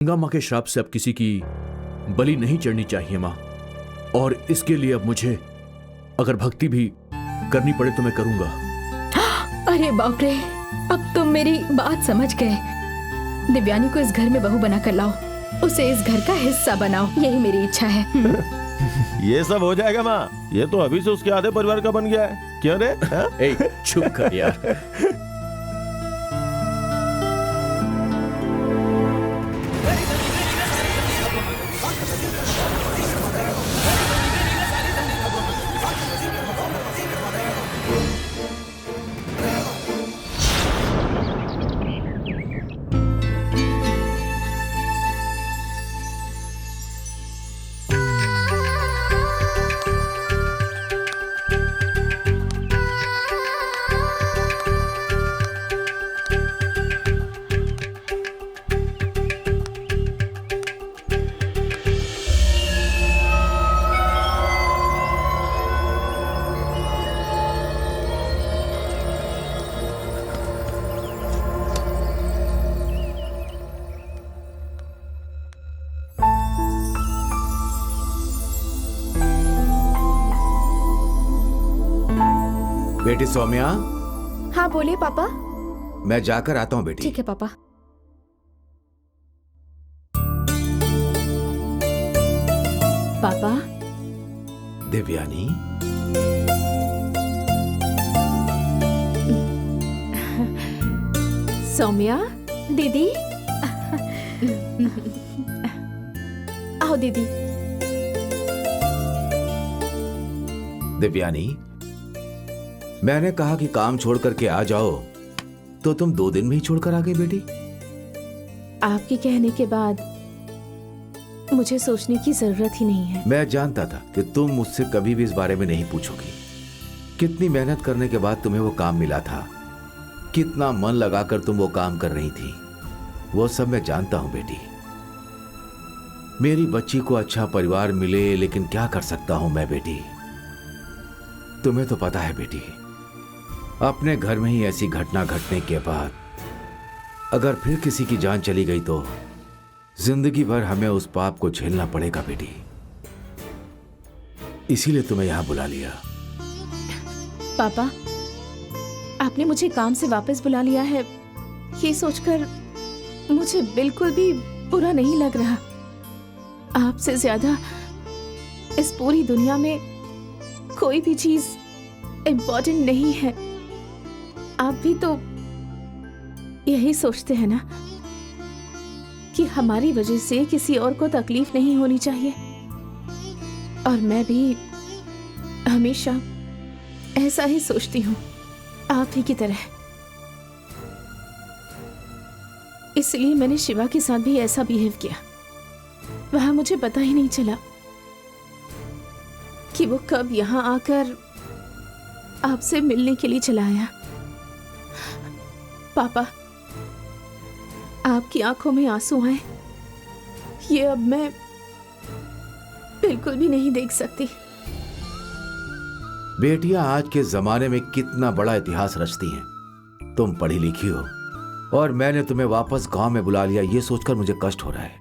गंगा माँ के श्राप से अब किसी की बलि नहीं चढ़नी चाहिए माँ, और इसके लिए अब मुझे अगर भक्ति भी करनी पड़े तो मैं करूंगा। अरे बाप रे, अब तुम मेरी बात समझ गए। दिव्यानी को इस घर में बहू बना कर लाओ, उसे इस घर का हिस्सा बनाओ, यही मेरी इच्छा है। ये सब हो जाएगा माँ, ये तो अभी से उसके आधे परिवार का बन गया है। क्यों रे? ए, चुप कर यार। बेटी सौम्या। हाँ बोलिए पापा। मैं जाकर आता हूँ बेटी। ठीक है पापा। पापा। दिव्यानी, सौम्या। दीदी। आओ दीदी। दिव्यानी, मैंने कहा कि काम छोड़ करके आ जाओ तो तुम 2 दिन में ही छोड़कर आ गई बेटी। आपके कहने के बाद मुझे सोचने की जरूरत ही नहीं है। मैं जानता था कि तुम मुझसे कभी भी इस बारे में नहीं पूछोगी। कितनी मेहनत करने के बाद तुम्हें वो काम मिला था, कितना मन लगाकर तुम वो काम कर रही थी, वो सब मैं जानता हूं बेटी। मेरी बच्ची को अच्छा परिवार मिले, लेकिन क्या कर सकता हूं मैं बेटी। तुम्हें तो पता है बेटी, अपने घर में ही ऐसी घटना घटने के बाद अगर फिर किसी की जान चली गई तो जिंदगी भर हमें उस पाप को झेलना पड़ेगा बेटी। इसीलिए तुम्हें यहां बुला लिया। पापा, आपने मुझे काम से वापस बुला लिया है, ये सोचकर मुझे बिल्कुल भी बुरा नहीं लग रहा। आपसे ज्यादा इस पूरी दुनिया में कोई भी चीज इम्पोर्टेंट नहीं है। आप भी तो यही सोचते हैं ना कि हमारी वजह से किसी और को तकलीफ नहीं होनी चाहिए, और मैं भी हमेशा ऐसा ही सोचती हूँ, आप ही की तरह। इसलिए मैंने शिवा के साथ भी ऐसा बिहेव किया। वहां मुझे पता ही नहीं चला कि वो कब यहाँ आकर आपसे मिलने के लिए चला आया। पापा, आपकी आंखों में आंसू आए, ये अब मैं बिल्कुल भी नहीं देख सकती। बेटियां आज के जमाने में कितना बड़ा इतिहास रचती हैं। तुम पढ़ी लिखी हो और मैंने तुम्हें वापस गांव में बुला लिया, ये सोचकर मुझे कष्ट हो रहा है।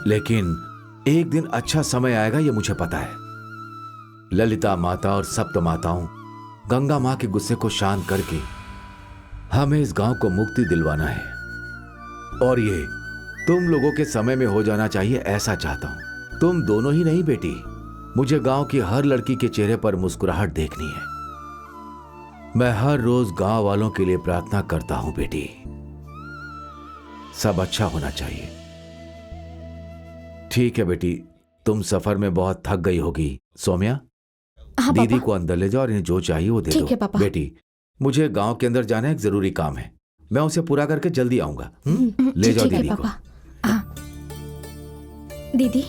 लेकिन एक दिन अच्छा समय आएगा, ये मुझे पता है। ललिता माता और सप्त माताओं गंगा मां के गुस्से को शांत करके हमें इस गांव को मुक्ति दिलवाना है, और ये तुम लोगों के समय में हो जाना चाहिए, ऐसा चाहता हूं। तुम दोनों ही नहीं बेटी, मुझे गांव की हर लड़की के चेहरे पर मुस्कुराहट देखनी है। मैं हर रोज गांव वालों के लिए प्रार्थना करता हूं बेटी, सब अच्छा होना चाहिए। ठीक है बेटी, तुम सफर में बहुत थक गई होगी। सौम्या, हाँ, दीदी पापा। को अंदर ले जाओ और इन्हें जो चाहिए वो दे दो। ठीक है पापा। बेटी, मुझे गांव के अंदर जाना एक जरूरी काम है, मैं उसे पूरा करके जल्दी आऊंगा। ले जाओ ठीक है दीदी को। पापा। हाँ। दीदी,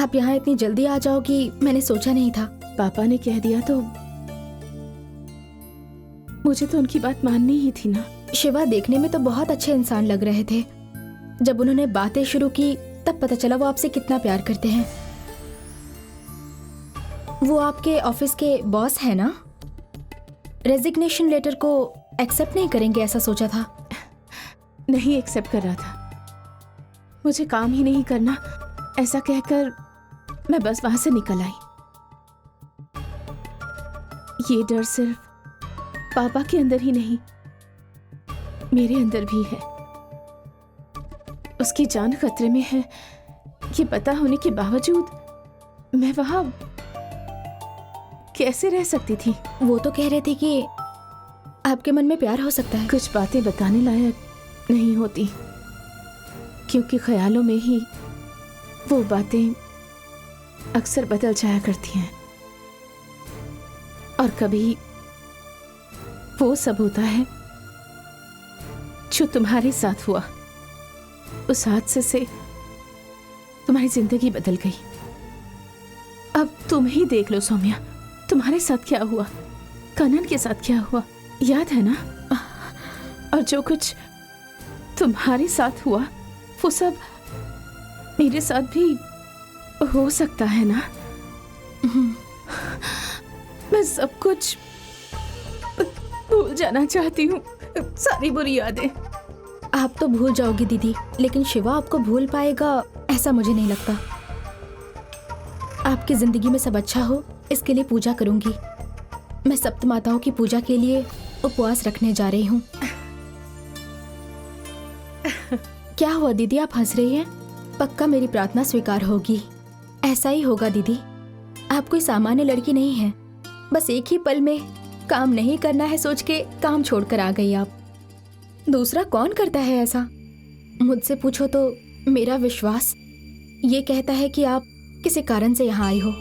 आप यहाँ इतनी जल्दी आ जाओगी मैंने सोचा नहीं था। पापा ने कह दिया तो मुझे तो उनकी बात माननी ही थी ना। शिवा देखने में तो बहुत अच्छे इंसान लग रहे थे, जब उन्होंने बातें शुरू की तब पता चला वो आपसे कितना प्यार करते हैं। वो आपके ऑफिस के बॉस है ना? रेजिग्नेशन लेटर को एक्सेप्ट नहीं करेंगे ऐसा सोचा था। नहीं एक्सेप्ट कर रहा था। मुझे काम ही नहीं करना ऐसा कहकर मैं बस वहां से निकल आई। ये डर सिर्फ पापा के अंदर ही नहीं, मेरे अंदर भी है। उसकी जान खतरे में है ये पता होने के बावजूद मैं वहां कैसे रह सकती थी? वो तो कह रहे थे कि आपके मन में प्यार हो सकता है। कुछ बातें बताने लायक नहीं होती, क्योंकि ख्यालों में ही वो बातें अक्सर बदल जाया करती हैं। और कभी वो सब होता है जो तुम्हारे साथ हुआ। उस हादसे से तुम्हारी जिंदगी बदल गई। अब तुम ही देख लो सौम्या, तुम्हारे साथ क्या हुआ, कनन के साथ क्या हुआ, याद है ना? और जो कुछ तुम्हारे साथ हुआ वो सब मेरे साथ भी हो सकता है ना? मैं सब कुछ भूल जाना चाहती हूँ, सारी बुरी यादें। आप तो भूल जाओगी दीदी, लेकिन शिवा आपको भूल पाएगा ऐसा मुझे नहीं लगता। आपकी जिंदगी में सब अच्छा हो इसके लिए पूजा करूंगी। मैं सप्त माताओं की पूजा के लिए उपवास रखने जा रही हूँ। क्या हुआ दीदी, आप हंस रही हैं? पक्का मेरी प्रार्थना स्वीकार होगी। ऐसा ही होगा दीदी। आप कोई सामान्य लड़की नहीं है। बस एक ही पल में काम नहीं करना है सोच के काम छोड़कर आ गई आप। दूसरा कौन करता है ऐसा? मुझसे पूछो तो मेरा विश्वास ये कहता है कि आप किसी कारण से यहाँ आई हो।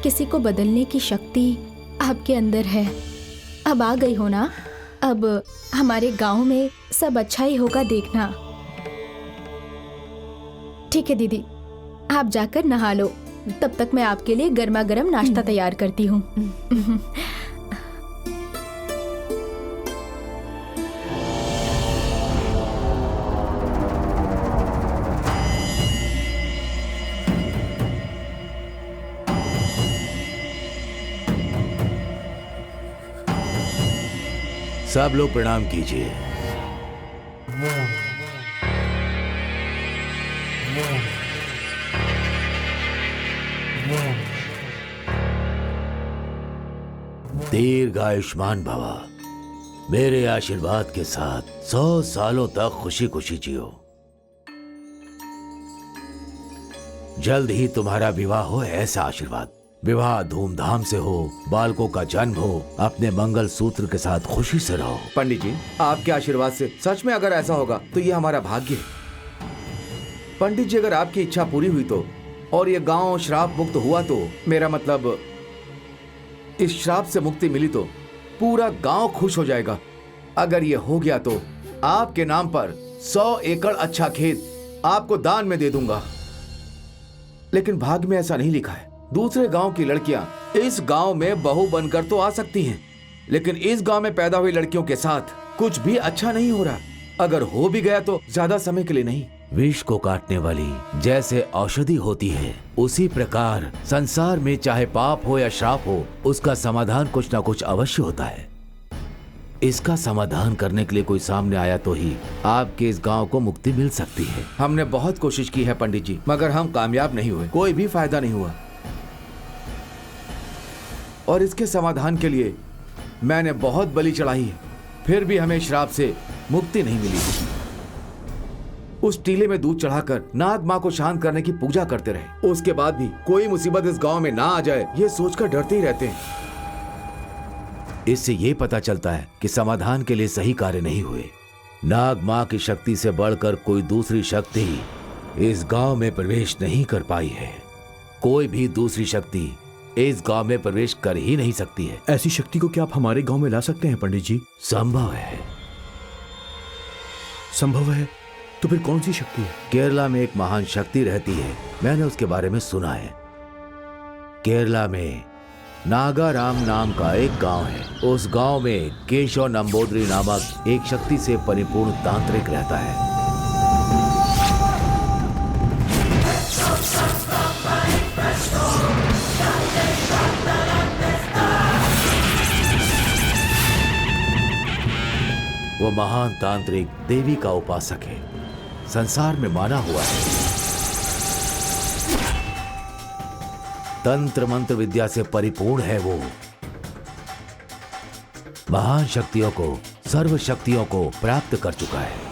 किसी को बदलने की शक्ति आपके अंदर है। अब आ गई हो ना? अब हमारे गांव में सब अच्छा ही होगा, देखना। ठीक है दीदी, आप जाकर नहा लो। तब तक मैं आपके लिए गर्मा गर्म नाश्ता तैयार करती हूँ। सब लोग प्रणाम कीजिए। दीर्घ आयुष्मान भवा। मेरे आशीर्वाद के साथ 100 सालों तक खुशी खुशी जियो। जल्द ही तुम्हारा विवाह हो, ऐसा आशीर्वाद। विवाह धूमधाम से हो, बालकों का जन्म हो, अपने मंगल सूत्र के साथ खुशी से रहो। पंडित जी, आपके आशीर्वाद से सच में अगर ऐसा होगा तो ये हमारा भाग्य है। पंडित जी, अगर आपकी इच्छा पूरी हुई तो, और ये गांव श्राप मुक्त हुआ तो, मेरा मतलब इस श्राप से मुक्ति मिली तो पूरा गांव खुश हो जाएगा। अगर ये हो गया तो आपके नाम पर 100 एकड़ अच्छा खेत आपको दान में दे दूंगा। लेकिन भाग्य में ऐसा नहीं लिखा है। दूसरे गांव की लड़कियां इस गांव में बहू बनकर तो आ सकती हैं, लेकिन इस गांव में पैदा हुई लड़कियों के साथ कुछ भी अच्छा नहीं हो रहा। अगर हो भी गया तो ज्यादा समय के लिए नहीं। विष को काटने वाली जैसे औषधि होती है, उसी प्रकार संसार में चाहे पाप हो या श्राप हो, उसका समाधान कुछ ना कुछ अवश्य होता है। इसका समाधान करने के लिए कोई सामने आया तो ही आपके इस गांव को मुक्ति मिल सकती है। हमने बहुत कोशिश की है पंडित जी, मगर हम कामयाब नहीं हुए। कोई भी फायदा नहीं हुआ। और इसके समाधान के लिए मैंने बहुत बलि चढ़ाई है, फिर भी हमें श्राप से मुक्ति नहीं मिली। उस टीले में दूध चढ़ाकर नाग माँ को शांत करने की पूजा करते रहे। उसके बाद भी कोई मुसीबत इस गांव में ना आ जाए, ये सोचकर डरते ही रहते हैं। इससे ये पता चलता है कि समाधान के लिए सही कार्य नहीं हुए। नाग माँ की शक्ति से बढ़कर कोई दूसरी शक्ति इस गांव में प्रवेश नहीं कर पाई है। कोई भी दूसरी शक्ति इस गांव में प्रवेश कर ही नहीं सकती है। ऐसी शक्ति को क्या आप हमारे गांव में ला सकते हैं पंडित जी? संभव है। संभव है तो फिर कौन सी शक्ति है? केरला में एक महान शक्ति रहती है, मैंने उसके बारे में सुना है। केरला में नागाराम नाम का एक गांव है। उस गांव में केशव नंबोदरी नामक एक शक्ति से परिपूर्ण तांत्रिक रहता है। वो महान तांत्रिक देवी का उपासक है, संसार में माना हुआ है। तंत्र मंत्र विद्या से परिपूर्ण है वो। महान शक्तियों को, सर्व शक्तियों को प्राप्त कर चुका है।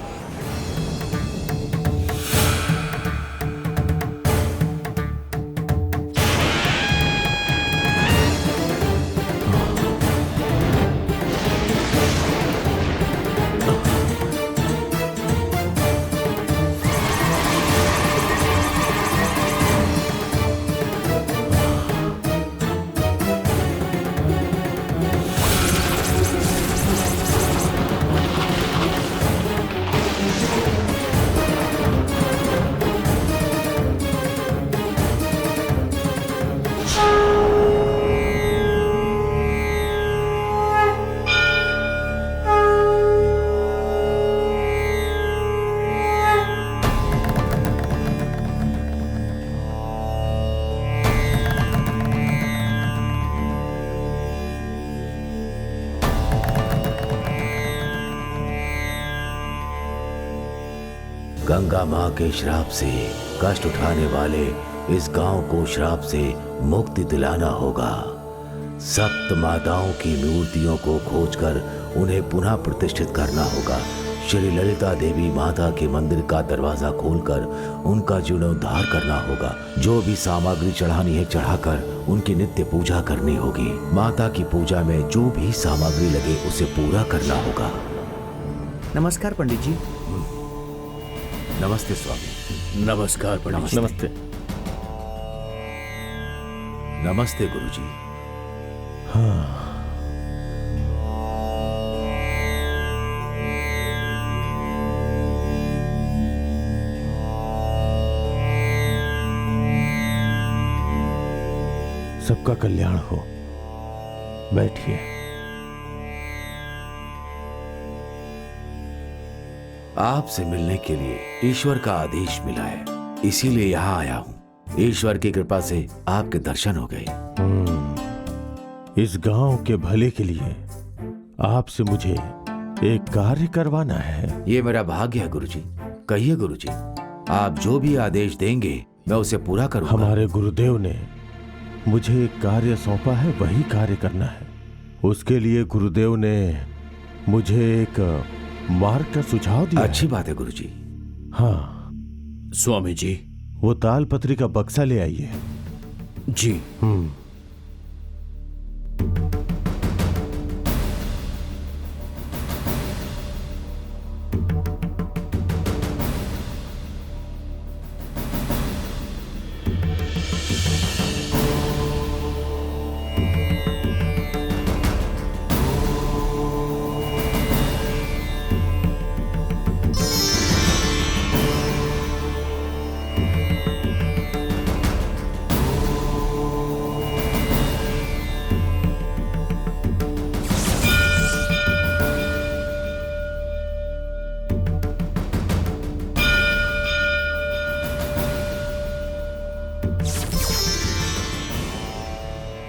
गंगा माँ के श्राप से कष्ट उठाने वाले इस गांव को श्राप से मुक्ति दिलाना होगा। सप्त माताओं की मूर्तियों को खोजकर उन्हें पुनः प्रतिष्ठित करना होगा। श्री ललिता देवी माता के मंदिर का दरवाजा खोलकर उनका जीर्णोद्धार करना होगा। जो भी सामग्री चढ़ानी है चढ़ाकर उनकी नित्य पूजा करनी होगी। माता की पूजा में जो भी सामग्री लगे उसे पूरा करना होगा। नमस्कार पंडित जी। नमस्ते स्वामी। नमस्कार पंडित जी। नमस्ते। नमस्ते गुरुजी। सबका कल्याण हो। बैठिए। आपसे मिलने के लिए ईश्वर का आदेश मिला है, इसीलिए यहाँ आया हूँ। ईश्वर की कृपा से आपके दर्शन हो गए। इस गांव के भले के लिए आपसे मुझे एक कार्य करवाना है। ये मेरा भाग्य है गुरुजी। कहिए गुरुजी, आप जो भी आदेश देंगे मैं उसे पूरा करूंगा। हमारे गुरुदेव ने मुझे एक कार्य सौंपा है, वही कार्य करना है। उसके लिए गुरुदेव ने मुझे एक मार्ग का सुझाव दिया। अच्छी बात है गुरुजी। हाँ स्वामी जी। वो तालपत्री का बक्सा ले आइए। जी।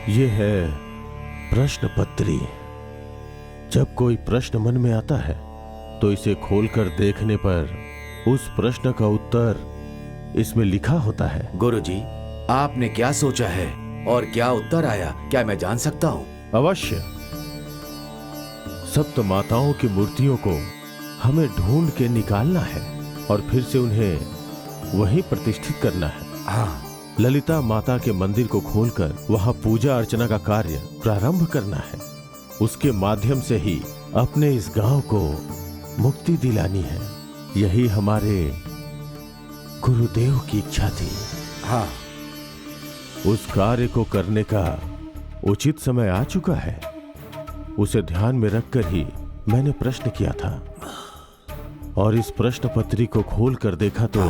ये है प्रश्न पत्री। जब कोई प्रश्न मन में आता है तो इसे खोलकर देखने पर उस प्रश्न का उत्तर इसमें लिखा होता है। गुरुजी, आपने क्या सोचा है और क्या उत्तर आया, क्या मैं जान सकता हूँ? अवश्य। सप्त माताओं की मूर्तियों को हमें ढूंढ के निकालना है और फिर से उन्हें वहीं प्रतिष्ठित करना है। हाँ। ललिता माता के मंदिर को खोलकर वहां पूजा अर्चना का कार्य प्रारंभ करना है। उसके माध्यम से ही अपने इस गांव को मुक्ति दिलानी है। यही हमारे गुरुदेव की इच्छा थी। हाँ। उस कार्य को करने का उचित समय आ चुका है। उसे ध्यान में रखकर ही मैंने प्रश्न किया था और इस प्रश्न पत्री को खोलकर देखा तो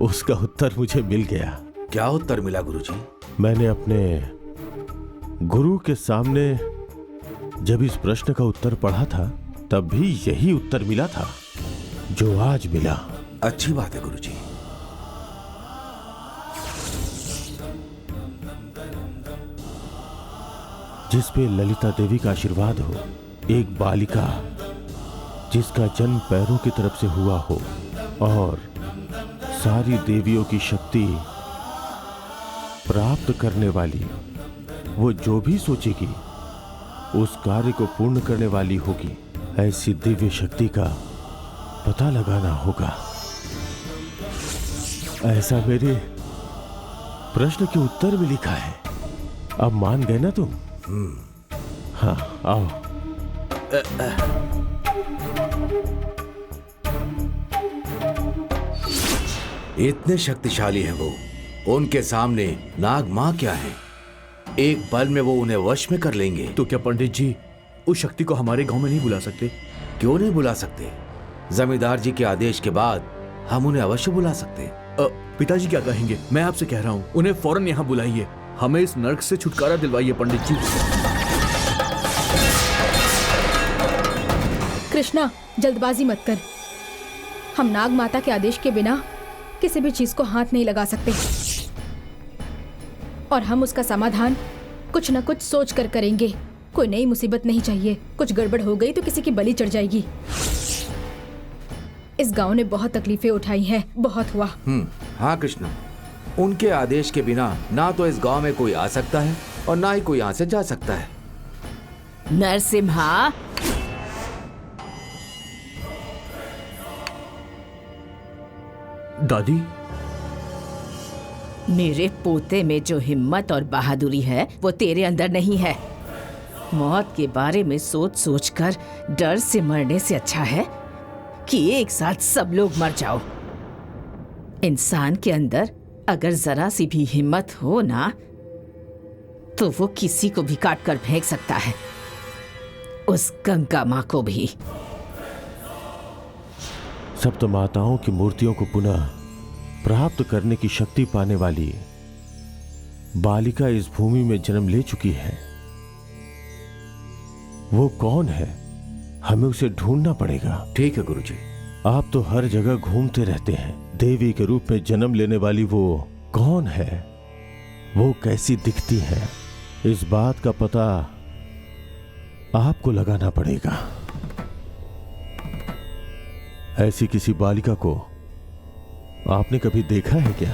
उसका उत्तर मुझे मिल गया। क्या उत्तर मिला गुरुजी? मैंने अपने गुरु के सामने जब इस प्रश्न का उत्तर पढ़ा था तब भी यही उत्तर मिला था जो आज मिला। अच्छी बात है गुरुजी। जिस पे ललिता देवी का आशीर्वाद हो, एक बालिका जिसका जन्म पैरों की तरफ से हुआ हो और सारी देवियों की शक्ति प्राप्त करने वाली, वो जो भी सोचेगी उस कार्य को पूर्ण करने वाली होगी। ऐसी दिव्य शक्ति का पता लगाना होगा। ऐसा मेरे प्रश्न के उत्तर में लिखा है। अब मान गए ना तुम? हाँ, आओ। इतने शक्तिशाली हैं वो, उनके सामने नाग माँ क्या है? एक पल में वो उन्हें वश में कर लेंगे। तो क्या पंडित जी उस शक्ति को हमारे गांव में नहीं बुला सकते? क्यों नहीं बुला सकते? जमींदार जी के आदेश के बाद हम उन्हें अवश्य बुला सकते। पिताजी क्या कहेंगे? मैं आपसे कह रहा हूँ उन्हें फौरन यहाँ बुलाइए, हमें इस नर्क से छुटकारा दिलवाइए पंडित जी। कृष्णा, जल्दबाजी मत कर। हम नाग माता के आदेश के बिना किसी भी चीज को हाथ नहीं लगा सकते, और हम उसका समाधान कुछ न कुछ सोच कर करेंगे। कोई नई मुसीबत नहीं चाहिए। कुछ गड़बड़ हो गई तो किसी की बलि चढ़ जाएगी। इस गांव ने बहुत तकलीफें उठाई हैं, बहुत हुआ। हाँ कृष्णा, उनके आदेश के बिना ना तो इस गांव में कोई आ सकता है और ना ही कोई यहाँ से जा सकता है। नरसिम्हा, दादी, मेरे पोते में जो हिम्मत और बहादुरी है वो तेरे अंदर नहीं है। मौत के बारे में सोच सोचकर डर से मरने से अच्छा है कि एक साथ सब लोग मर जाओ। इंसान के अंदर अगर जरा सी भी हिम्मत हो ना तो वो किसी को भी काट कर फेंक सकता है, उस गंगा माँ को भी। सप्त माताओं की मूर्तियों को पुनः प्राप्त करने की शक्ति पाने वाली बालिका इस भूमि में जन्म ले चुकी है। वो कौन है? हमें उसे ढूंढना पड़ेगा। ठीक है गुरुजी। आप तो हर जगह घूमते रहते हैं। देवी के रूप में जन्म लेने वाली वो कौन है? वो कैसी दिखती है? इस बात का पता आपको लगाना पड़ेगा। ऐसी किसी बालिका को आपने कभी देखा है क्या?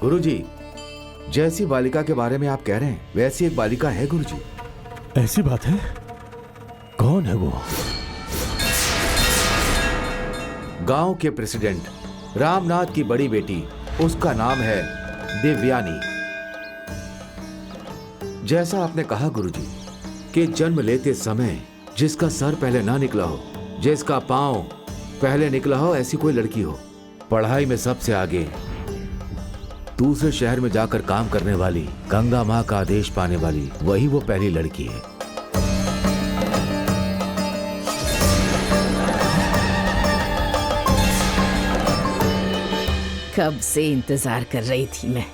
गुरुजी, जैसी बालिका के बारे में आप कह रहे हैं वैसी एक बालिका है गुरुजी। ऐसी बात है? कौन है वो? गांव के प्रेसिडेंट रामनाथ की बड़ी बेटी, उसका नाम है दिव्यानी। जैसा आपने कहा गुरुजी कि जन्म लेते समय जिसका सर पहले ना निकला हो, जिसका पांव पहले निकला हो, ऐसी कोई लड़की हो। पढ़ाई में सबसे आगे, दूसरे शहर में जाकर काम करने वाली, गंगा माँ का आदेश पाने वाली, वही वो पहली लड़की है। कब से इंतजार कर रही थी मैं।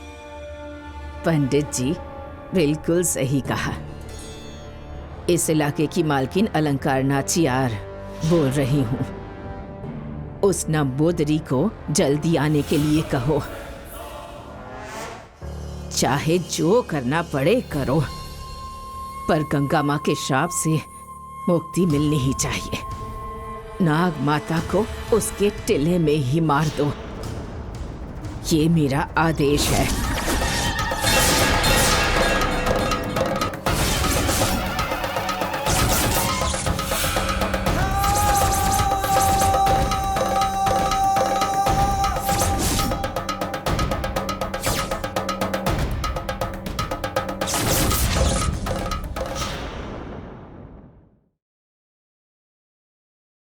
पंडित जी बिल्कुल सही कहा। इस इलाके की मालकिन अलंकार नाचियार बोल रही हूँ। उस नंबोदरी को जल्दी आने के लिए कहो। चाहे जो करना पड़े करो, पर गंगा माँ के श्राप से मुक्ति मिलनी ही चाहिए। नाग माता को उसके टिले में ही मार दो, ये मेरा आदेश है।